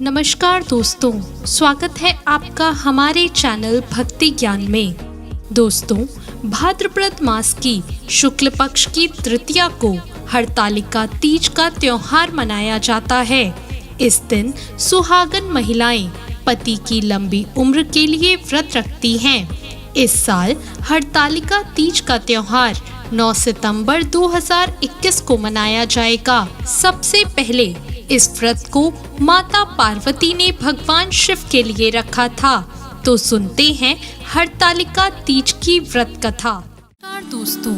नमस्कार दोस्तों, स्वागत है आपका हमारे चैनल भक्ति ज्ञान में। दोस्तों, भाद्रपद मास की शुक्ल पक्ष की तृतीया को हरतालिका तीज का त्योहार मनाया जाता है। इस दिन सुहागन महिलाएं पति की लंबी उम्र के लिए व्रत रखती हैं। इस साल हरतालिका तीज का त्योहार 9 सितंबर 2021 को मनाया जाएगा। सबसे पहले इस व्रत को माता पार्वती ने भगवान शिव के लिए रखा था। तो सुनते हैं हरतालिका तीज की व्रत कथा। दोस्तों,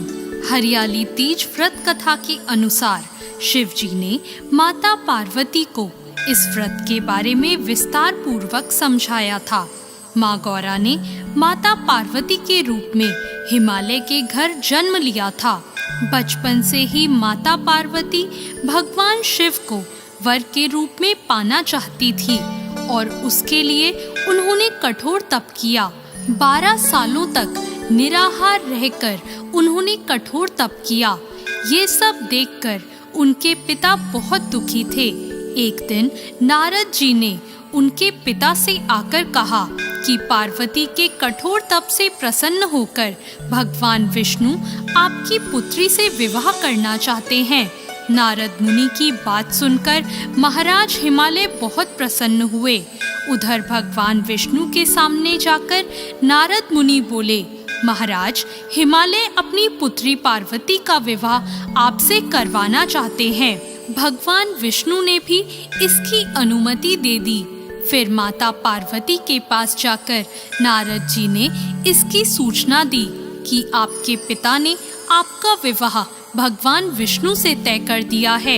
हरियाली तीज व्रत कथा के अनुसार शिव जी ने माता पार्वती को इस व्रत के बारे में विस्तार पूर्वक समझाया था। माँ गौरा ने माता पार्वती के रूप में हिमालय के घर जन्म लिया था। बचपन से ही माता पार्वती भगवान शिव को वर के रूप में पाना चाहती थी और उसके लिए उन्होंने कठोर तप किया। 12 सालों तक निराहार रहकर उन्होंने कठोर तप किया। ये सब देखकर उनके पिता बहुत दुखी थे। एक दिन नारद जी ने उनके पिता से आकर कहा कि पार्वती के कठोर तप से प्रसन्न होकर भगवान विष्णु आपकी पुत्री से विवाह करना चाहते हैं। नारद मुनि की बात सुनकर महाराज हिमालय बहुत प्रसन्न हुए। उधर भगवान विष्णु के सामने जाकर नारद मुनि बोले, महाराज, हिमालय अपनी पुत्री पार्वती का विवाह आपसे करवाना चाहते हैं। भगवान विष्णु ने भी इसकी अनुमति दे दी। फिर माता पार्वती के पास जाकर नारद जी ने इसकी सूचना दी कि आपके पिता ने आपका विवाह भगवान विष्णु से तय कर दिया है।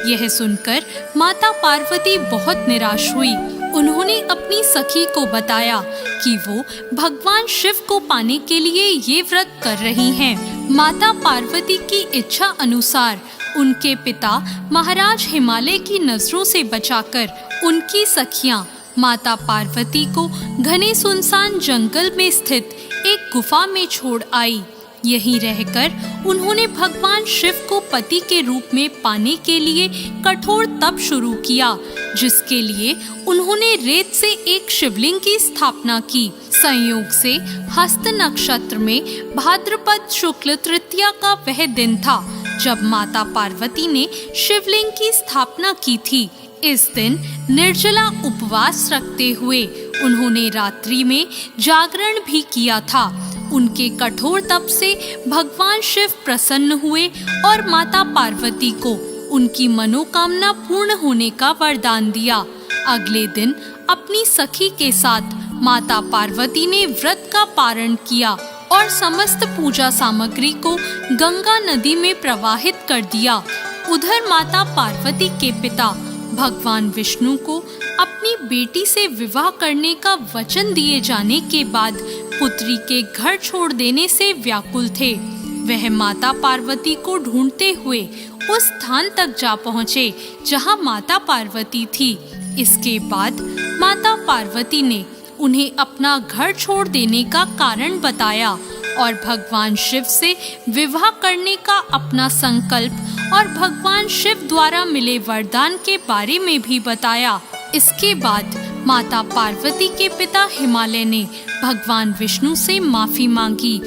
यह सुनकर माता पार्वती बहुत निराश हुई। उन्होंने अपनी सखी को बताया कि वो भगवान शिव को पाने के लिए ये व्रत कर रही हैं। माता पार्वती की इच्छा अनुसार उनके पिता महाराज हिमालय की नजरों से बचाकर उनकी सखियां माता पार्वती को घने सुनसान जंगल में स्थित एक गुफा में छोड़ आई। यहीं रहकर उन्होंने भगवान शिव को पति के रूप में पाने के लिए कठोर तप शुरू किया, जिसके लिए उन्होंने रेत से एक शिवलिंग की स्थापना की। संयोग से हस्त नक्षत्र में भाद्रपद शुक्ल तृतीया का वह दिन था जब माता पार्वती ने शिवलिंग की स्थापना की थी। इस दिन निर्जला उपवास रखते हुए उन्होंने रात्रि में जागरण भी किया था। उनके कठोर तप से भगवान शिव प्रसन्न हुए और माता पार्वती को उनकी मनोकामना पूर्ण होने का वरदान दिया। अगले दिन अपनी सखी के साथ माता पार्वती ने व्रत का पारण किया और समस्त पूजा सामग्री को गंगा नदी में प्रवाहित कर दिया। उधर माता पार्वती के पिता भगवान विष्णु को अपनी बेटी से विवाह करने का वचन दिए जाने के बाद पुत्री के घर छोड़ देने से व्याकुल थे। वह माता पार्वती को ढूंढते हुए उस स्थान तक जा पहुँचे जहाँ माता पार्वती थी। इसके बाद माता पार्वती ने उन्हें अपना घर छोड़ देने का कारण बताया और भगवान शिव से विवाह करने का अपना संकल्प और भगवान शिव द्वारा मिले वरदान के बारे में भी बताया। इसके बाद माता पार्वती के पिता हिमालय ने भगवान विष्णु से माफी मांगी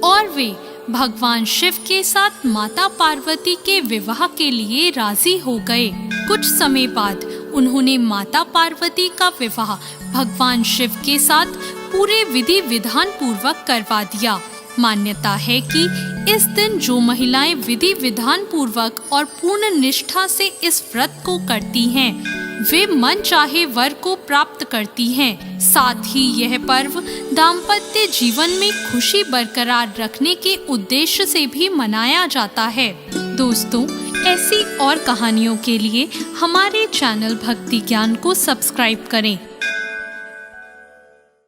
और वे भगवान शिव के साथ माता पार्वती के विवाह के लिए राजी हो गए। कुछ समय बाद उन्होंने माता पार्वती का विवाह भगवान शिव के साथ पूरे विधि विधान पूर्वक करवा दिया। मान्यता है कि इस दिन जो महिलाएं विधि विधान पूर्वक और पूर्ण निष्ठा से इस व्रत को करती हैं, वे मन चाहे वर को प्राप्त करती हैं। साथ ही यह पर्व दाम्पत्य जीवन में खुशी बरकरार रखने के उद्देश्य से भी मनाया जाता है। दोस्तों, ऐसी और कहानियों के लिए हमारे चैनल भक्ति ज्ञान को सब्सक्राइब करें।